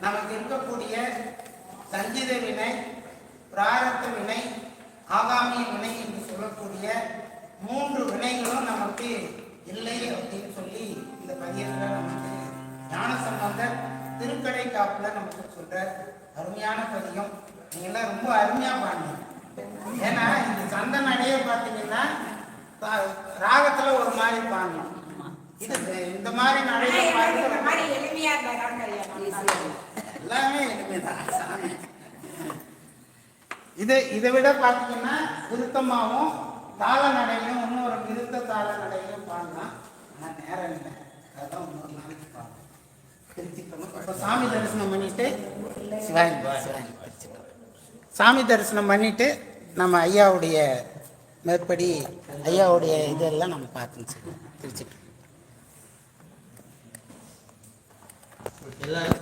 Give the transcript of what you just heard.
நமக்கு இருக்கக்கூடிய சஞ்சித வினை, பிராரத்த வினை, ஆகாமிய வினை என்று சொல்லக்கூடிய 3 வினைகளும் நமக்கு இல்லை அப்படின்னு சொல்லி இந்த பதியத்துல நமக்கு ஞானசம்பந்தர் திருக்கடை காப்புல நமக்கு சொல்ற அருமையான பதியம். நீங்க எல்லாம் ரொம்ப அருமையா பாடுங்க. ஏன்னா இந்த சந்த நடைய பார்த்தீங்கன்னா ராகத்துல ஒரு மாதிரி பாடணும். இது இந்த மாதிரி நடைய எல்லாமே எளிமைதான். இதை விட பார்த்தீங்கன்னா திருத்தமாகவும் தாள நடையிலும் இன்னொரு நிறுத்த தாள நடையிலும் பாடலாம். ஆனால் நேரம் இல்லை, அதான் இன்னொரு நாளைக்கு பாடலாம். இப்போ சாமி தரிசனம் பண்ணிட்டு சாமி தரிசனம் பண்ணிட்டு நம்ம ஐயாவுடைய மேற்படி ஐயாவுடைய இதெல்லாம் நம்ம பார்த்துச்சு திருச்சிட்டு எல்லாரும்